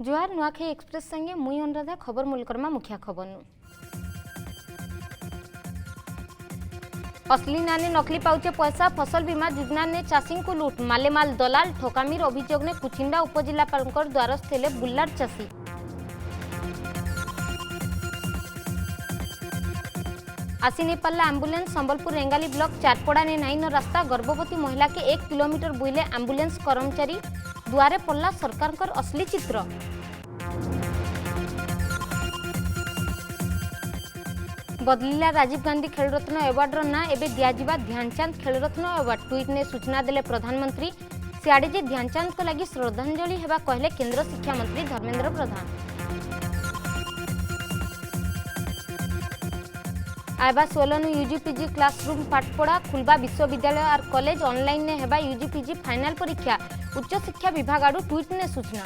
जुआर नुआखाई एक्सप्रेस संगे मुई अनुराधा खबर मूलकर्मा मुखिया खबर नु असली नाने नकली पाउचे पैसा फसल बीमा योजना ने चाषी को लूट मालेमाल दलाल ठकामीर अभियोग ने कुचिंडा उपजिलापाल द्वारस्थ हेले बुल्लार चाषी। आसीनी पल्ला एम्बुलेंस संबलपुर रेंगाली ब्लॉक चारपड़ा ने नाइन रास्ता गर्भवती महिला के 1 किलोमीटर बुईले एम्बुलेंस कर्मचारी द्वारे पल्ला सरकार कर असली चित्र। बदलिला राजीव गांधी खेलरत्न अवार्ड ना एबे दियाजिबा ध्यानचंद खेलरत्न अवार्ड ट्वीट ने सूचना देले प्रधानमंत्री सियाड़े जे ध्यानचंद को लगी श्रद्धांजलि हेबा कहले केंद्र शिक्षा मंत्री धर्मेंद्र प्रधान। आयबा 16 यूजीपीजी क्लासरूम पाठपढ़ा खुलबा विश्वविद्यालय और कॉलेज ऑनलाइन ने हेबा यूजीपीजी फाइनल परीक्षा उच्च शिक्षा विभाग आडू ट्वीट ने सूचना।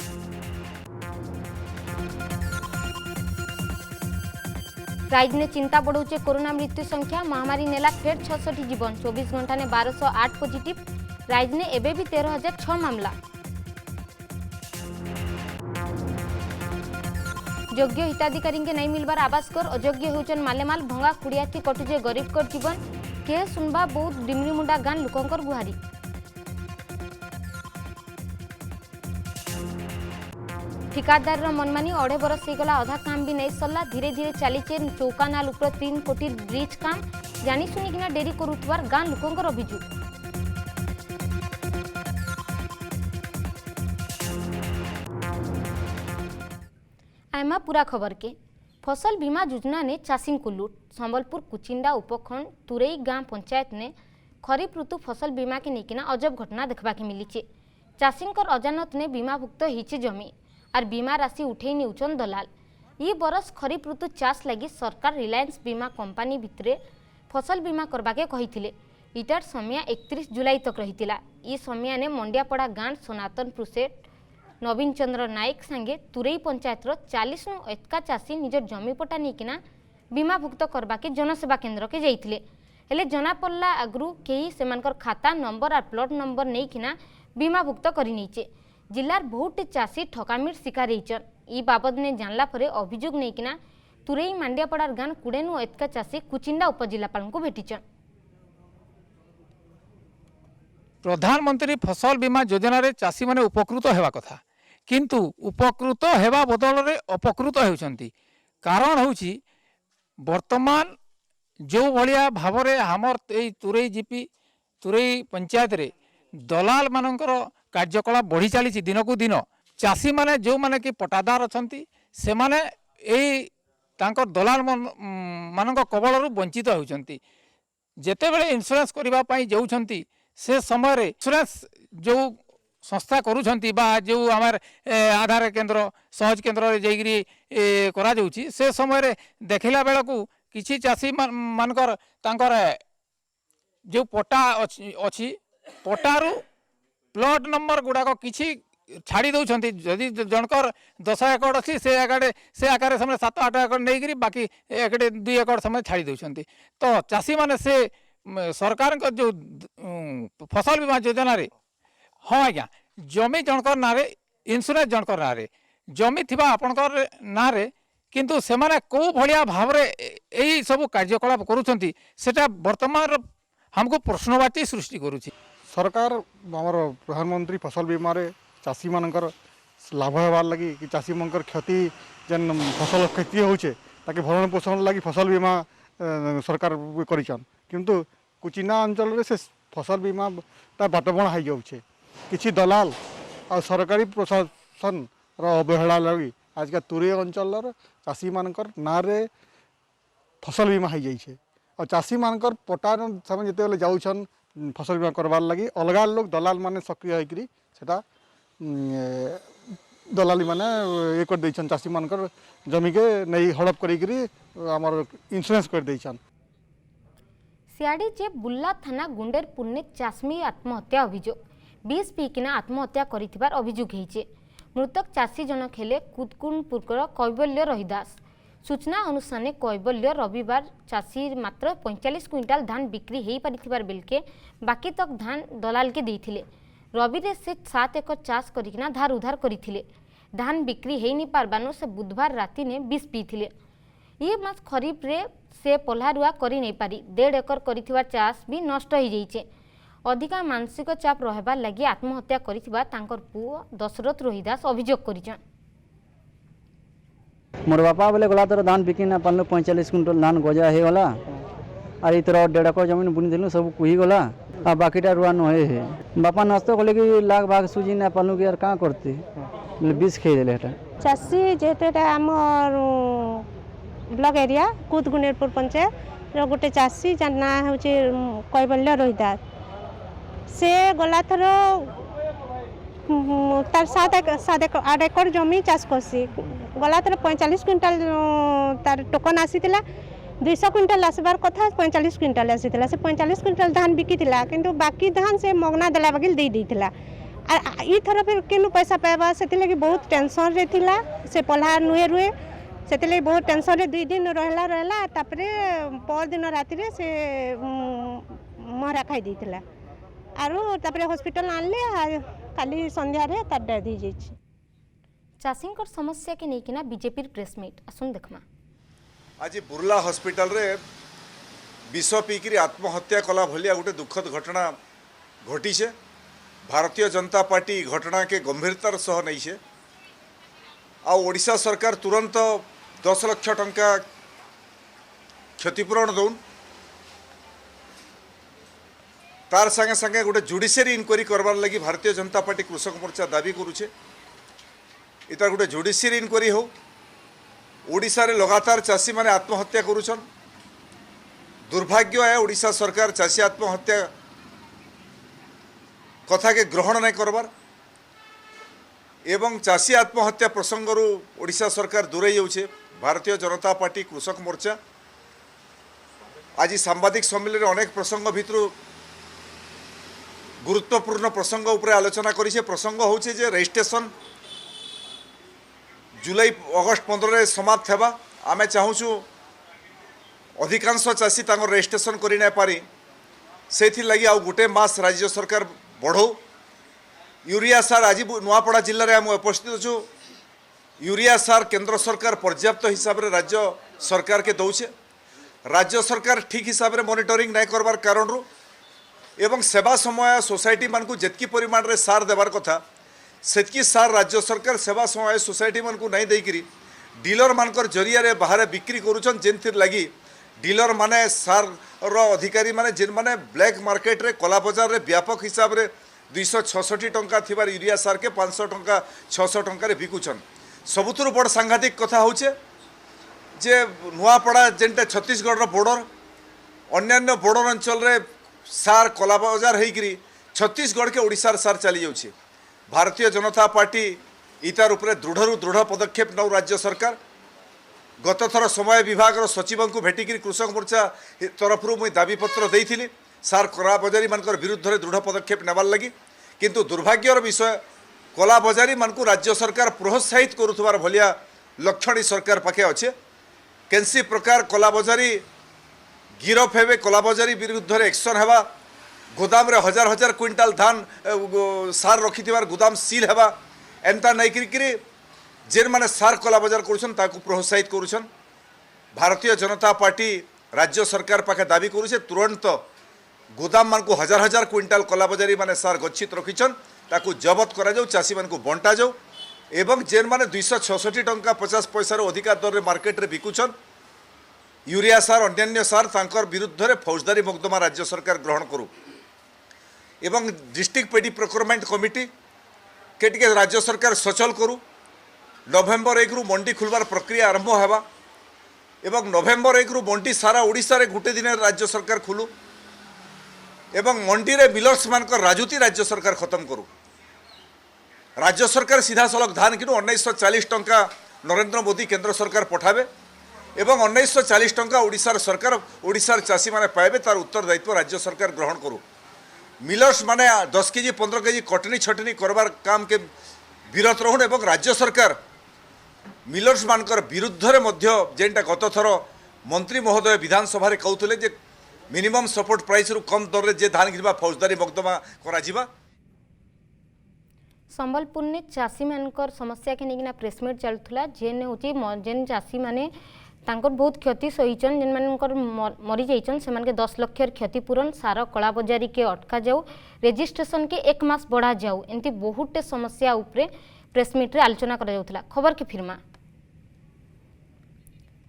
राइज ने चिंता बढ़ाऊे कोरोना मृत्यु संख्या महामारी नेला फेर 66 जीवन 24 घंटा ने 1208 पॉजिटिव राइज ने एबे भी 13,006 मामला। योग्य हिताधिकारी के नहीं मिलबार आवास कर अयोग्य होचन मालेमाल भंगा कुड़ियाथी कटुजे गरीब कर जीवन के सुनबा बहुत डिमरीमुंडा गान लोकंकर गुहारी। ठिकादार मनमानी 2.5 बरस गला अधा काम भी नहीं सरला धीरे धीरे चलीचे चौकानाल उपर 3 कोटी ब्रिज काम जानी सुनिकिना डेरी करुतवार गां लोकंकर अभियोग। आयमा पूरा खबर के फसल बीमा योजना ने चाषी को लूट संबलपुर कुचिंडा उपखंड तुरई गां पंचायत ने खरीफ ऋतु फसल बीमा के निकिना अजब घटना देखबा के मिली। चाषी अजानत ने बीमाभुक्त होइचे जमी और बीमा राशि उठे नेउचन दलाल। ये बरस खरीफ ऋतु चाष लगी सरकार रिलायंस बीमा कंपनी भितरे फसल बीमा करवाके कही इटार समय 31 जुलाई तक रही। ये समय ने मंडियापड़ा गां सनातन प्रुसेट नवीन चंद्र नायक संगे तुरई पंचायत 40 नु एतका चाषी निजर जमीपटा निकिना बीमाभुक्त करवाके जनसेवा केन्द्र के जाइथिले हेले जना पल्ला आगरू केही सेमानकर खाता नंबर और प्लॉट नंबर नहींकिना बीमाभुक्त करि नैचे। जिलार बहुत चाषी ठकामीर शिकार होइचन। ई बाबद ने जानला परे अभियोग नैकिना तुरई मांडियापड़ार गान 20 नु एतका चाषी कुचिंडा उपजिलापाल को भेटिचन। प्रधानमंत्री फसल बीमा योजना रे चाषी माने उपकृत हेबा कथा किंतु उपकृत हेबा बदल रे अपकृत हेउचंती। कारण होउची वर्तमान जो भलिया भावरे हमर ए तुरई जीपी तुरई पंचायत रे दलाल मानकर कार्यकलाप बढ़ी चली दिन को दिन चाषी माने जो माने कि पटादार अछंती से माने ए तांकर दलाल मानक कबल वंचित होउचंती। जेतेबेले इंश्योरेंस करबा पई जाउछंती से समय रे इंश्योरेंस जो संस्था करूछंती बा जो आमर आधार केंद्र सहज केंद्र रे जैगिरी करा जाउची से समय रे देखिला बेला को किछि चाषी मानकर तांकर जो पटा अछि पटारू प्लॉट नंबर गुड़ाक किछि छाड़ी दौरान जदि जनकर 10 एकड़ अच्छी से आकार समय 7-8 एकड़ नहीं बाकी 1-2 एकड़ समय छाड़ी दौरान तो चाषी माने से सरकार जो फसल बीमा योजना रे हाँ आज्ञा जमी जनकर ना इन्सुरेंस जनकर ना जमी थिबा आपनकर ना किंतु से माने को भलिया भाव रे एई सब कार्यकलाप करूछंती सेटा वर्तमान हमको प्रश्नवाची सृष्टि करूछि। सरकार आमर प्रधानमंत्री फसल बीमा रे चाषी मानकर लाभ हेबार लगी कि चाषी मानकर क्षति जेन फसल क्षति होचे ताकि भरण पोषण लगी फसल बीमा सरकार करिछन किंतु कुचिना अंचल रे से फसल बीमा ता बाटबण हाई जाउछे किछि दलाल और सरकारी प्रशासन रो अवहेला लगी आजका तुरई अंचल चाषी मानकर ना रे फसल बीमा हाई जाइछे और चाषी मानकर पटा समय जेते जाउछन फसल बीमा करवार लगी अलग लोग दलाल माने सक्रिय होकर सेटा दलाली माने ये कर देछन चाषी मानकर जमी के नहीं हड़प करी आमर इंश्योरेंस कर देछन। सियाड़ी जे बुल्ला थाना गुंडेरपुर ने चाषमी आत्महत्या अभियोग 20 पीकिना आत्महत्या करिथिबार अभियोग हेइचे। मृतक चाषी जनक हेले कुदकुनपुरकर कैबल्य रहीदास। सूचना अनुसार कैबल्य रविवार चाषी मात्र 45 क्विंटाल धान बिक्री हो पारिथिबार बेलके बाकी तक धान दलाल के देइथिले। रवि से 7 एकर चाष करिकिना धार उधार करिथिले। धान बिक्री हो नहीं पारबानु से बुधवार राति ने विष पीथिले। ये मास खरीफ रे से पल्हारुआ करी नहीं पारी 1.5 एकर करिथिबा चाष भी नष्ट हो जाइए। अधिका मानसिक चाप रहबार लगी आत्महत्या करिथिबा तांकर पुओ दशरथ रोहिदास अभियोग करिछन। मोर बापा बोले गला तोर धान बिकी ना पारल 45 क्विंटल धान गजा हे गला और इतर 1.5 एकर जमीन बुनी दिलु सब कुही गला आ बाकीटा रुआ न हे बापा नस्तो कहले कि लाख भाग सुजी ना पालु कि यार का करते बीस खेई देले एटा चाषी जेतेटा आमर ब्लॉक एरिया कुद गुनेरपुर पंचायत रो गोटे चाषी जार ना होचे कैबल्य रोहिदास से गला थर तार 7 एकर जमी चाष करसी गला थर 45 क्विंटल तार टोकन आसीतिला 200 क्विंटल आसबार कथा 45 क्विंटल आसीतिला से 45 क्विंटल धान बिकितिला किंतु बाकी धान से मगना देला बगिल दे देथिला आ ई थर फिर केनु पैसा पाइबा सेति लगी बहुत टेंशन रे थिला से पल्हा नुए रुए सेति लगी बहुत टेंशन रे 2 दिन रहला तापरे पर दिन राति रे से मरा खाई देथिला आरो तापरे हॉस्पिटल आनले काली संध्या रे तार डेथ हो जाइछि। चाषींकर समस्या के नेकिना बीजेपी प्रेस मीट आसुन देखमा। आज बुर्ला हॉस्पिटल रे विष पीकरी आत्महत्या कला भलिया गोटे दुखद घटना घटी छे। भारतीय जनता पार्टी घटना के गंभीरतार सह नहीं छे आ ओडिशा सरकार तुरंत 10 लाख टंका क्षतिपूरण दौन तार संगे संगे गोटे जुडिशियरी इनक्वारी करवार लगी भारतीय जनता पार्टी कृषक मोर्चा दाबी करुचे इतार गोटे जुडिशियरी इनक्वारी हो। ओडिशा रे लगातार चाषी माने आत्महत्या करुछन। दुर्भाग्य है ओडिशा सरकार चाषी आत्महत्या कथा के ग्रहण नहीं करबार एवं चाषी आत्महत्या प्रसंगरू ओडिशा सरकार दूरे जाउछे। भारतीय जनता पार्टी कृषक मोर्चा आज सांबादिक सम्मेलन में अनेक प्रसंग भितर गुरुत्वपूर्ण प्रसंग उपरे आलोचना करिछे। प्रसंग होचे जे रजिस्ट्रेशन जुलाई अगस्ट 15 रे समाप्त हेबा आमे चाहूछु अधिकांश चाषी तांकर रजिस्ट्रेशन करि नै पारी सेथि लगी आउ गोटे मास राज्य सरकार बढ़ो। यूरिया सार आज नुआपड़ा जिले में आम उपस्थित अच्छु। यूरिया सार केंद्र सरकार पर्याप्त हिसाब रे राज्य सरकार के दौचे। राज्य सरकार ठीक हिसाब रे मॉनिटरिंग नहीं करबार कारण रू एवं सेवा समय सोसाइटी मान को जेतकी परिमाण रे सार देवार कथा सेतकी सार राज्य सरकार सेवा समय सोसाइटी मान को नहीं देकरी डीलर मानकर जरिया रे बाहर बिक्री करूछन जेनथिर लगी डीलर माने सार रो अधिकारी माने जिन माने ब्लैक मार्केट रे कला बाजार रे व्यापक हिसाब रे 266 टंका थिबार यूरिया सार के 500 टंका 600 टंका रे बिकुछन। सबुतुर बड़ सांघातिक कथा होचे जे नुआपड़ा जेनटा छत्तीसगढ़ रो बॉर्डर अन्यान्य बॉर्डर अंचल रे सार कला बाजार हेकरी छत्तीसगढ़ के ओडिशा सार चली जाउछे। भारतीय जनता पार्टी इतार उपरे दृढ़ दृढ़ पदक्षेप नौ राज्य सरकार गत थर समय विभाग सचिव को भेटिकी कृषक मोर्चा तरफ मुई दाबीपत्र देइथिली सार कला बजारी मानकर विरुद्ध रे दृढ़ पदक्षेप नेबार लगी किंतु दुर्भाग्यर विषय कला बजारी मानकु राज्य सरकार प्रोत्साहित करुथबार भलिया लक्षण सरकार पाखे अच्छे। केनसी प्रकार कला बजारी गिरफ हेबे कला बजारी विरुद्ध रे एक्शन हेबा गोदाम रे हजार हजार क्विंटाल धान सार रखिथिबार गोदाम सील हेबा एंता नहीं करी जेन माने सार कला बजार करुछन ताकू प्रोत्साहित करुछन। भारतीय जनता पार्टी राज्य सरकार पाखे दाबी करुछे तुरंत गोदाम मान को हजार हजार क्विंटाल कला बजारी माने सार गच्छित रखिछन ताकू जबत करा जाऊ चाषी मान को बंटा जाऊ एवं जेन माने 266 टंका 50 पैसा रो अधिका दर रे मार्केट रे बिकुछन यूरिया सार अन्यान्य सार तांकर विरुद्ध रे फौजदारी मोकदमा राज्य सरकार ग्रहण करू एवं डिस्ट्रिक्ट पेडी प्रोक्योरमेंट कमिटी के टिके राज्य सरकार सचल करू। नवेम्बर 1 रु मंडी खुलबार प्रक्रिया आरंभ हेबा एवं नवेम्बर 1 रु मंडी सारा ओडिशा रे गुटे दिन राज्य सरकार खुलू एवं मंडी रे मिलर्स मानकर राजुती राज्य सरकार खत्म करू। राज्य सरकार सीधा सलख धान किनु 1940 टंका नरेंद्र मोदी केंद्र सरकार पठाबे एवं 1940 टंका ओडिशार सरकार ओडिशार चाषी माने पाइबे तार उत्तरदायित्व राज्य सरकार ग्रहण करू। मिलर्स माने 10 केजी 15 केजी कटनी छटनी करबार काम के विरत रहन एवं राज्य सरकार मिलर्स मानकर विरुद्ध रे मध्य जेनटा गत थर मंत्री महोदय विधानसभा रे कहउतले जे मिनिमम सपोर्ट प्राइस रु कम दर रे जे धान किनबा फौजदारी मोकदमा करा जिबा। संबलपुर ने चाषी मानकर समस्या के लेकिन प्रेसमिट चलुला जेन हूँ जेन चाषी मैंने तांकर बहुत क्षति सहीचन जेन मानकर मरी जाइछन से मानके 10 लाख क्षतिपूरण सार कला बजारी के अटका जाऊ रेजिस्ट्रेशन के 1 मास बढ़ा जाऊ एमती बहुटे समस्या उपरे प्रेसमिट रे आलोचना करा जाउथला। खबर के फिरमा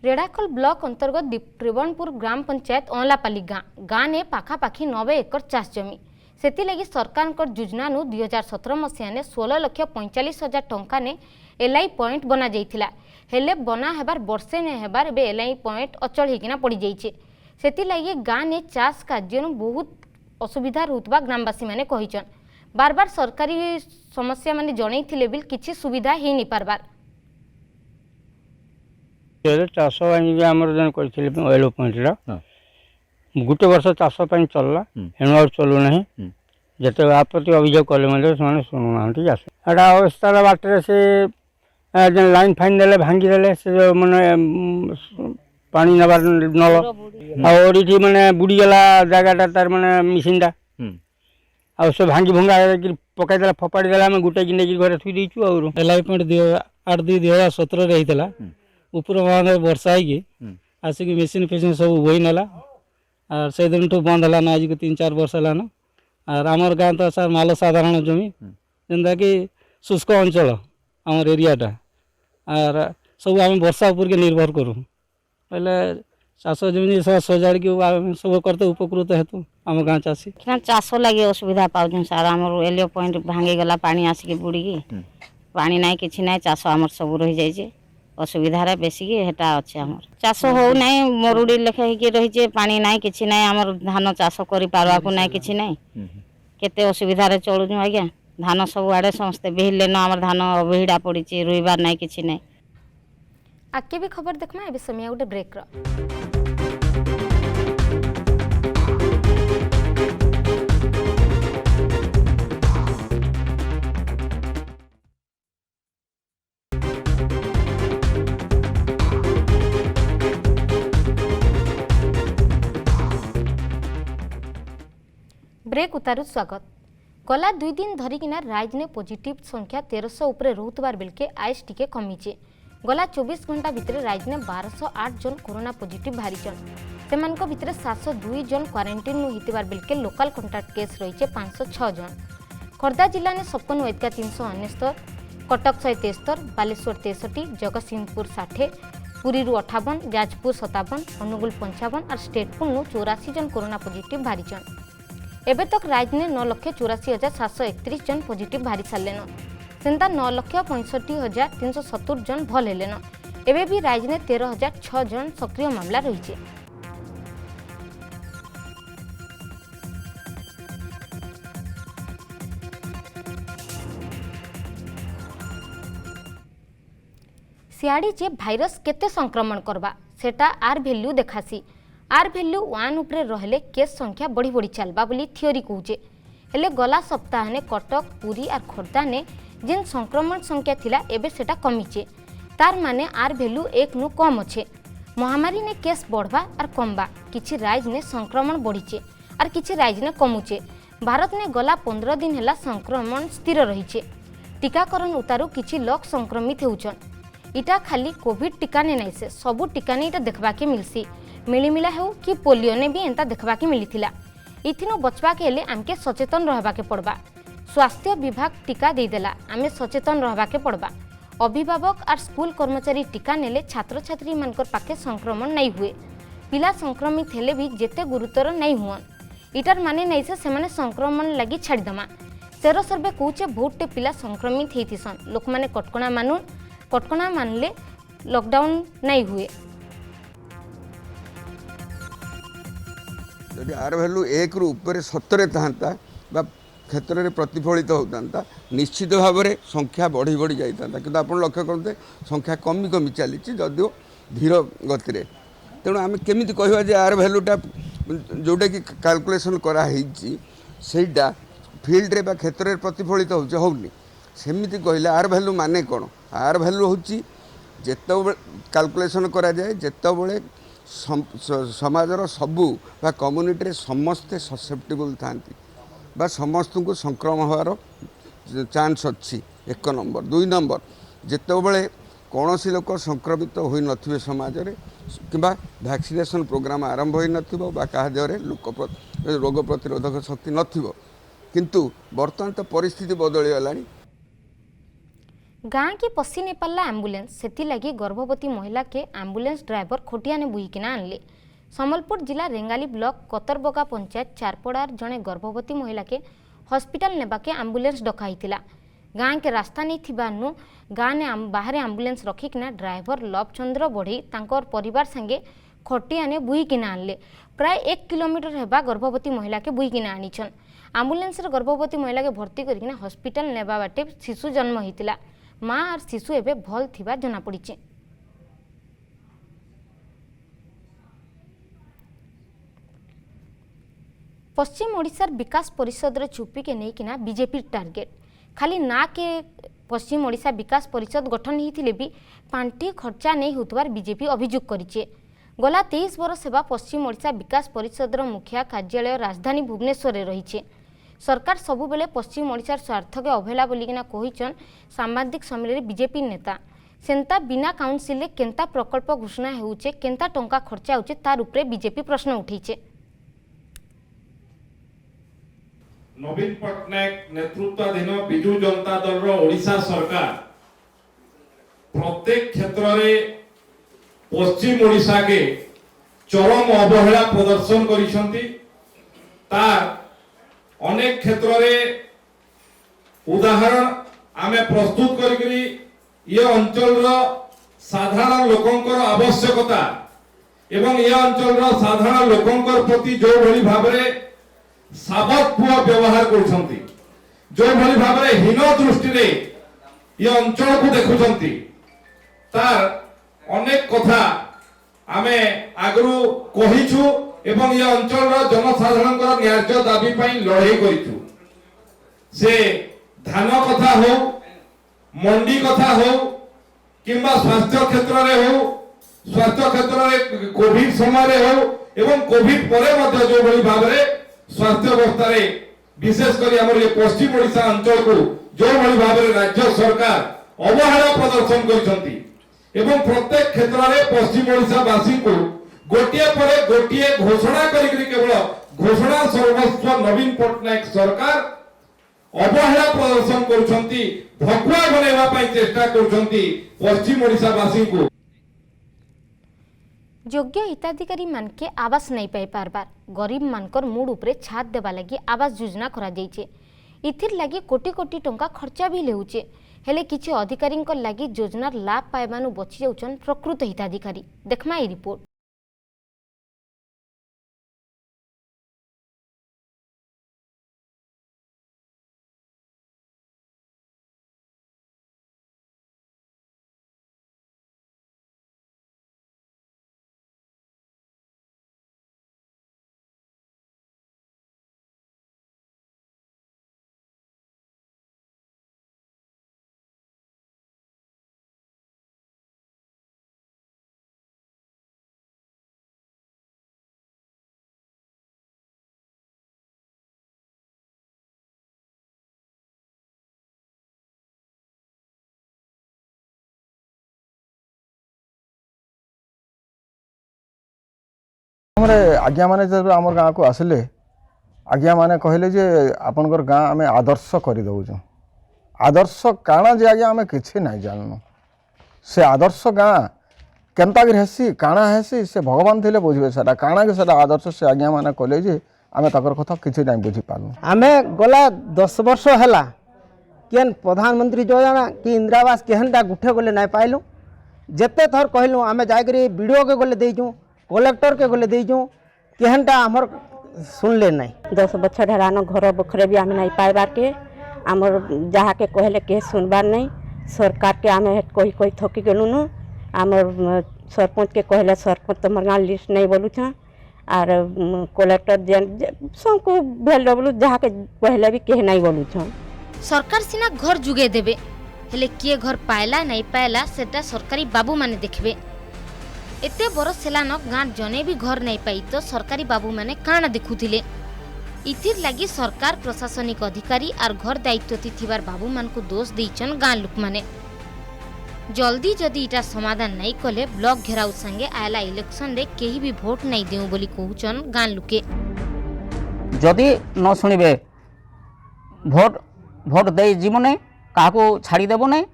रेड़ाखल ब्लॉक अंतर्गत त्रिवणपुर ग्राम पंचायत अँलापाली गाँ ने पाखापाखि 90 एकर चाष जमी सेति लगी सरकार योजना 2017 मसीहा ने 16,45,000 टंका ने एलआई पॉइंट बना जाइथिला हेले बना हेबार वर्षे ने हेबार बे एलआई पॉइंट अचल होकिना पड़ी जाइछे सेति लगी गाँ ने चाष कार्य बहुत असुविधा होतबा ग्रामवासी माने कहिछन बार बार सरकारी समस्या माने जणैथिले बिल किछि सुविधा हे नि पारबार चाष आमर जन कर पॉइंट गोटे वर्ष चाष चलला हेणु चलू ना जिते आपत्ति अभियोग कले शुणुना एटा अवस्था बाटर से लाइन फाइन देले भांगी देले से माने पानी नबार नल आठी माने बुड़ीगला जगटा तार माने मिसिनटा आ से भांगी भंगा पकईदेला फपाड़ी देला आम गोटे कि घर थी देचु और एलआई पॉइंट 8/2/2017 होता ऊपर वर्षा है आसिक मेसीन फेसीन सब बोई नाला और से दिन ठू बंद है ना आज 3-4 वर्ष है ना और आमर गाँ तो सार माल साधारण जमी जेनता कि शुष्क अंचल आमर एरियाटा और सब आम वर्षा उपर के निर्भर करूँ पहले चाष जमी सजाड़ के सब करते उपकृत हेतु आम गाँ चाषी चाष लगे असुविधा पाऊँ सार आम एलियो पॉइंट भांगी गला पानी आसिक बुड़ी पानी ना कि ना चाष आम सब रही जाइए असुविधा बेसिक हेटा अच्छे आम चाष हो ना मरुड़ी लेखा रही पानी ना कि ना आम धान चाष कर ना कि ना केते असुविधा चलुँ आज्ञा धान सब आड़े समस्ते बेहले न आम धान बेहिड़ा पड़ी रुईबार ना कि ना आगे भी खबर देखमा ए समय गोटे ब्रेक ब्रेक उतारू स्वागत गला 2 दिन धरिकिना राजने पॉजिटिव संख्या 1300 उपरे रोहुतबार बेलके आइस टिके कमीचे गला 24 घंटा भितर राजने 1208 जन कोरोना पॉजिटिव बाहरीचन सेमानक भितर 702 जन क्वारंटाइन होइतिबार बेलके लोकल कॉन्टैक्ट केस रहिचे 506 जन खोर्धा जिला ने 56 वैद्का 369 कटक 173 बालेश्वर 63 जगतसिंहपुर 60 पुरी 58 जाजपुर 57 अनुगुल 55 और स्टेटपुर 84 जन कोरोना पॉजिटिव बाहरीचन एबे तक राज्य ने 9,84,731 जन पॉजिटिव बाहरी सारेन सेंता 9,65,370 जन भल हेलेन एबे भी राज्य ने 13,006 जन सक्रिय मामला रही। सियाड़ी जे भाइरस केते संक्रमण करबा सेटा आर वैल्यू देखासी आर वैल्यू 1 उपरे रहले केस संख्या बढ़ी बढ़ी चलबा बोली थियोरी कहूचे हेले गला सप्ताह ने कटक पुरी और खोर्धा ने जेन संक्रमण संख्या थिला एबे सेटा कमीचे तार माने आर वैल्यू 1 नु कम अच्छे महामारी ने केस बढ़वा और कमबा किछि राज्य ने संक्रमण बढ़ीचे और किछि राज्य ने कमुचे भारत ने गला 15 दिन हेला संक्रमण स्थिर रहीचे टीकाकरण उतारू किछि लोक संक्रमित होउछन इटा खाली कोविड टीका ने नहीं से सबू टीका ने इटा देखबा के मिलसी मिलीमिला हो कि पोलियो ने भी एंता देखबा के मिलीथिला इथिनो बचवा के हेले आमके सचेतन रहबा के पड़बा स्वास्थ्य विभाग टीका दे देला आमे सचेतन रहबा के पड़बा अभिभावक और स्कूल कर्मचारी टीका नेले छात्र छात्री मानकर पाखे संक्रमण नहीं हुए पिला संक्रमित हेले भी जेते गुरुतर नहीं हुअन इटार माने नहीं से सेमाने संक्रमण लगी छाड़ीदमा सेरो सर्वे कहूचे बहुते पिला संक्रमित हेथिसन लोक माने कटकणा मानले लॉकडाउन नहीं हुए यदि आर भैल्यू 1 रु ऊपर 70 था क्षेत्र में प्रतिफलित होता निश्चित भाव में संख्या बढ़ी बढ़ी जाता कि आप लक्ष्य करते संख्या कमी कमी चली जदिव धीर गति तेणु आम केमी कह आर भैल्यूटा जोटा कि कैलकुलेसन कराईटा फिल्ड रे क्षेत्र में प्रतिफलित होनी सेमती कहले आर भैल्यू माने कौन आर भैल्यू हूँ जिते कैलकुलेसन कराए जिते समाजर सबू बा कम्युनिटी समस्ते ससेप्टेबल था बा समस्त को संक्रमण होवार ଚାନ୍ସ ଅଛି 1 नंबर 2 नंबर ଯେତେବେଳେ କୌଣସି ଲୋକ ସଂକ୍ରମିତ ହୋଇନଥିବେ ସମାଜରେ କିମ୍ବା ଭ୍ୟାକ୍ସିନେସନ୍ ପ୍ରୋଗ୍ରାମ ଆରମ୍ଭ ହୋଇନଥିବ ବା କାହା ଦେହରେ ରୋଗ ପ୍ରତିରୋଧକ ଶକ୍ତି ନଥିବ କିନ୍ତୁ ବର୍ତ୍ତମାନ ତ ପରିସ୍ଥିତି ବଦଳିଗଲାଣି। गाँ के पशि नहीं पाला एम्बुलेंस से लगी गर्भवती महिला के एम्बुलेंस ड्राइवर खोटिया ने बुईकिना आनले। सम्बलपुर जिला रेंगाली ब्लॉक कतरबगा पंचायत चारपड़ार जड़े गर्भवती महिला के हॉस्पिटल नेबा के एम्बुलेंस डकाई गाँ के रास्ता नहीं थिबानु गाँ ने बाहर एम्बुलेंस रखिकिना ड्राइवर लवचंद्र बढ़ई तांकर परिवार संगे खटिया ने बुईकिना आनले। प्राय 1 किलोमीटर हेबा गर्भवती महिला के बुईकिना आनीछन। एम्बुलेंस रे गर्भवती महिला के भर्ती करिकिना हॉस्पिटल नेबा बाटे शिशु जन्म होइतिला। माँ और शिशु एबे भल थिबा जना पड़िचे। पश्चिम ओडिशार विकास परिषद रे चुप्पी के नेकिना बीजेपी टार्गेट खाली ना के पश्चिम ओडिशा विकास परिषद गठन होइथिले भी पांटी खर्चा नहीं होतबार बीजेपी अभियोग करिचे। गला 23 वर्ष सेवा पश्चिम ओडिशा विकास परिषद रो मुखिया कार्यालय राजधानी भुवनेश्वर रे रहिचे। सरकार सबुबेले पश्चिम ओडिशार स्वार्थ के अवहेला बोलिकिना कहिचन सांबादिक सम्मेलन बीजेपी नेता। सेंता बिना काउंसिल रे केंता प्रकल्प घोषणा हेउचे केंता टंका खर्चा होचे तार उपरे बीजेपी प्रश्न उठैचे। नवीन पटनायक नेतृत्वाधीन बिजू जनता दल रो ओडिशा सरकार प्रत्येक क्षेत्र रे पश्चिम ओडिशा के चरम अवहेला प्रदर्शन करिसंती। तार अनेक क्षेत्र रे उदाहरण आमे प्रस्तुत करी ये अंचल साधारण लोकंकर आवश्यकता एवं ये अंचल साधारण लोकंकर प्रति जो भली भाबरे साबत पुआ व्यवहार करछंती जो भली भाबरे हीन दृष्टि रे ये अंचल को देखुछंती तार अनेक कथा आमे आगरु कहिछु एवं ये अंचल जनसाधारण न्याय्य दाबी लड़ाई करिछु। से धान कथा हो मंडी कथा हो किंबा स्वास्थ्य क्षेत्र रे हो स्वास्थ्य क्षेत्र रे कोविड समय रे हो एवं कोविड परे मध्य जो भली भाबरे स्वास्थ्य व्यवस्था रे विशेष करी हमर ये पश्चिम ओडिशा अंचल को जो भली भाबरे राज्य सरकार अवहेला प्रदर्शन करिसंती एवं प्रत्येक क्षेत्र रे पश्चिम ओडिशा वासी को गोटिए परे गोटिए घोषणा करी केवल घोषणा सर्वस्व नवीन पटनायक सरकार अवहेला प्रदर्शन करुछंती भगवा बनेवा पई चेष्टा करुछंती पश्चिम ओडिशा वासी को। योग्य हिताधिकारी मान के आवास नहीं पाई पारबार गरीब मानकर मूड उपरे छात देवा लगी आवास योजना करा जाइछे। इथिर लगी कोटी कोटी टंका खर्चा भी लेउचे हेले किछि अधिकारी लगी योजनार लाभ पाइबानु बची जाउछन प्रकृत हिताधिकारी। देखमा ए रिपोर्ट। आज्ञा माने जब आम गाँव को आसिले आज्ञा माने कहले जे आपनकर गाँ आम आदर्श कर दौचु आदर्श काଣା जे आज्ञा आम किसी ना जानू से आदर्श गाँ केन्ता हेसी काଣା हेसी से भगवान थे बुझे से काଣା के आदर्श से आज्ञा माने कहले जे आम तकर कथा किसी ना बुझी पार्नु। आम गला 10 वर्ष है केन प्रधानमंत्री योजना कि इंदिरा आवास केहनटा गुठे गले ना पाइलु जिते थर कहलु आम जाकरी वीडियो के गले देचु कलेक्टर के गले देचु केहनटा आमर सुनले ना 10 बछर हेरान घर बखरे भी आम नहीं पाइबार के आमर जहाँ के कहले के सुनबार नहीं सरकार के आम कही कही थकी गलुनु आमर सरपंच के कहले सरपंच तुम गाँव लिस्ट नहीं बोलू छन आर कलेक्टर जेन सबको भेल बोलू जहाँ के कहले भी कहे नहीं बोलू छन। सरकार सिना घर जुगे देबे हेले किए घर पाइला नहीं पाइला सेटा सरकारी बाबू माने देखबे। एते बरस हेलान गाँ जने भी घर नहीं पाई तो सरकारी बाबू माने काना देखुथिले इथिर लगी सरकार प्रशासनिक अधिकारी आर घर दायित्व थिबार बाबू मान को दोष देइछन गाँ लोक माने। जल्दी जदि इटा समाधान नहीं कले ब्लॉक घेराव संगे आयला इलेक्शन रे केही भी भोट नहीं देउ बोली कहउछन गाँ लोके। जदि न शुणवे भोट भोट दे जीव नहीं क्या छाड़ी देव नहीं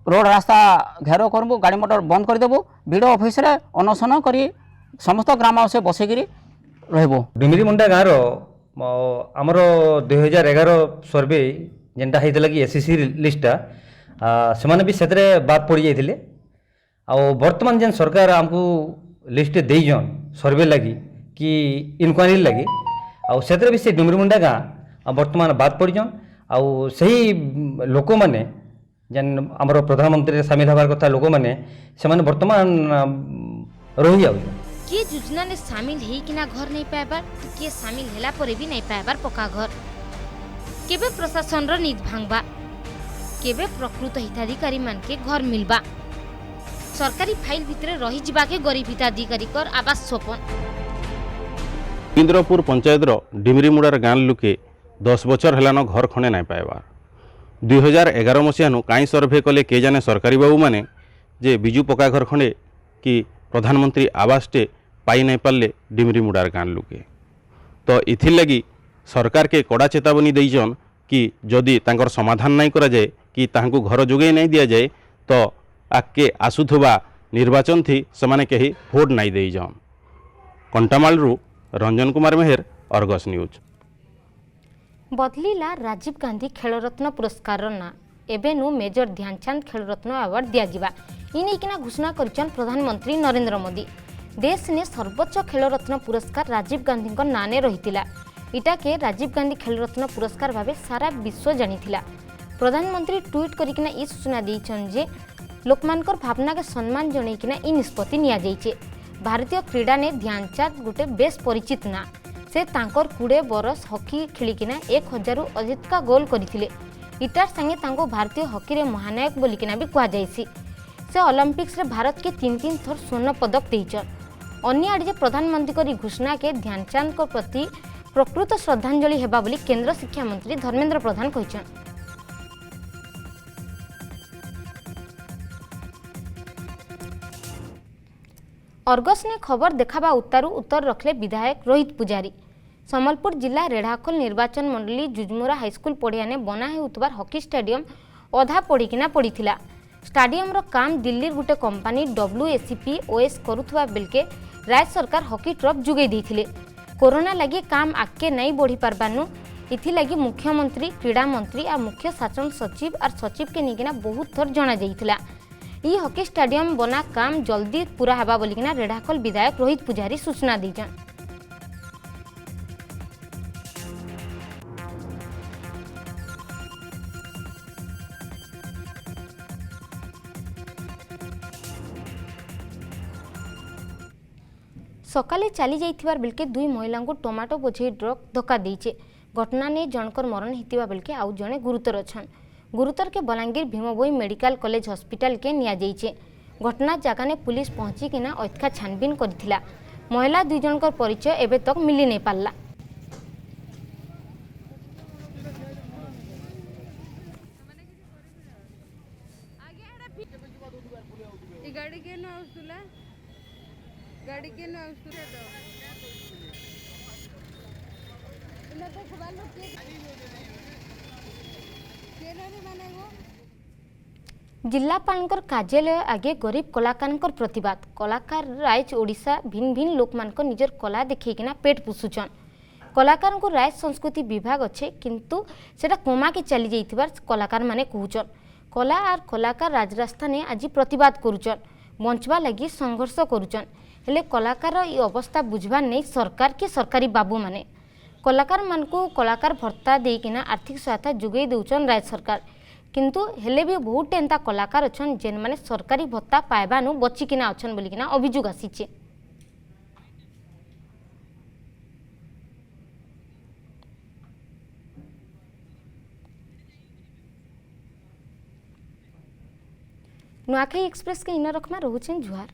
रोड रास्ता घेर करबू गाड़ी मोटर बंद करदेबू वीडियो ऑफिस रे अनशन करी समस्त ग्राम से बसिकी रहबो। डिमिरी मुंडा गाँव आमर 2011 सर्वे जेनटा होता कि एससीसी लिस्टा से भी से बाद पड़ जाते बर्तमान जेन सरकार आमको लिस्ट देजन सर्वे लगी कि इनक्वारी लगी से भी से डिमिरी मुंडा गाँ बर्तमान बाद पड़जन आई लोक मैंने जेन आमर प्रधानमंत्री सामिल हबार कथा लोक मैंने से बर्तमान रही जाऊँ किए योजना ने शामिल है कि ना घर नहीं पाइबार तो किए शामिल हैला परे भी नहीं पाइबार पक्का घर। केबे प्रशासन रो नीति भांगबा केबे प्रकृत हिताधिकारी मान के घर मिलबा सरकारी फाइल भितरे रही जिबा के गरीब हिताधिकारी कर आवास स्वपन। इंद्रपुर पंचायत रो डिमरी मुड़ार गाँ लोके 10 बछर हेलान घर खणे नहीं पाइबार 2011 मसीहानु कहीं सर्भे कले के जाने सरकारी बाबू माने जे बिजू पक्का घर खंडे कि प्रधानमंत्री आवास टे पाई नहीं पारे डिमरी मुड़ार गाँ लोके। तो इथिर लगी सरकार के कड़ा चेतावनी देइछन कि जदि तांकर समाधान नहीं करा जाए कि तांको घर जोगे नहीं दिया जाए तो आगे आसुथुबा निर्वाचन थी समाने कहीं भोट नहीं देइछन। कंटामालरू रंजन कुमार मेहर, अर्गस न्यूज। बदलीला राजीव गांधी खेलरत्न पुरस्कार ना Avenue major Dhyanchand Khel Ratna award दियाजिबा इनिकिना घोषणा करिछन प्रधानमंत्री नरेंद्र मोदी। देश ने सर्वोच्च खेलरत्न पुरस्कार राजीव गांधी को नाने रहितिला इटा के राजीव गांधी खेलरत्न पुरस्कार भावे सारा विश्व जानिथिला। प्रधानमंत्री ट्वीट करिकिना ई सूचना देइछन जे लोकमानकर भावना के सम्मान जणैकिना ई निष्पत्ति निया जाइछे। भारतीय क्रीडा ने ध्यानचंद गोटे बेस परिचित ना से तांकर 20 बरस हॉकी खेलिकिना 1000 रु अधिक गोल करथिले। इटार संगे तांको भारतीय हॉकी रे महानायक बोलिकिना भी कहा जाइसी। से ओलंपिक्स रे भारत के 3 थर स्वर्ण पदक देइछन। अन्य आडे प्रधानमंत्री करी घोषणा के ध्यानचंद को प्रति प्रकृत श्रद्धांजलि हेबा बोली केंद्र शिक्षा मंत्री धर्मेंद्र प्रधान कहिछन। अर्गस ने खबर देखाबा उत्तारू उत्तर रखले विधायक रोहित पुजारी। सम्बलपुर जिला रेढ़ाखोल निर्वाचन मंडली जुजमुरा हाईस्कूल पड़िया ने बना हेउतबार हॉकी स्टेडियम अधा पड़िकिना पड़ीथिला। स्टेडियम रो काम दिल्ली गोटे कंपनी WACP-OS करुथुवा बेलके राज्य सरकार हॉकी ट्रफ जुगै दैथिले। कोरोना लगी काम आगे नहीं बढ़ी पारबानु इथि लगी मुख्यमंत्री क्रीड़ा मंत्री आ मुख्य शासन सचिव और सचिव के निकिना बहुत थर जना जाइथिला। ई हॉकी स्टेडियम बना काम जल्दी पूरा हेबा बोलिकिना रेढ़ाखोल विधायक रोहित पुजारी सूचना दैछन। सकाले चली जाइथिबार बेलके 2 महिला को टमाटो बोझे ट्रक धक्का देइछे। घटना ने जनकर मरण हितिबा बेलके आउ जणे गुरुतर अछन। गुरुतर के बलांगीर भीमभोई मेडिकल कॉलेज हॉस्पिटल के निया जाइछे। घटना जगह ने पुलिस पहुंची किना अतखा छानबीन करथिला। महिला 2 जनकर परिचय एबे तक मिली नहीं पारला। जिलापालकर कार्यालय आगे गरीब कलाकार प्रतिवाद। कलाकार राज्य ओडिशा भिन्न भिन्न लोक मानक निजर कला देखिकिना पेट पोषुछन। कलाकार को राज्य संस्कृति विभाग अच्छे किंतु सेटा कमा के चली जाइथिबार कलाकार माने कहउछन। कला और कलाकार राजरास्ता ने आज प्रतिवाद करुछन, बंचवा लगी संघर्ष करुछन। हेले कलाकार ई अवस्था बुझवा नहीं सरकार के सरकारी बाबू माने। कलाकार मानकु कलाकार भत्ता देकिना आर्थिक सहायता जुगै देउछन राज्य सरकार किंतु हेले भी बहुत एंता कलाकार अछन जेन माने सरकारी भत्ता पाइबानु बचिकिना अछन बोलिकिना अभियोग आसीचे। नुआखाई एक्सप्रेस के इन रखमा रहुछन जुहार।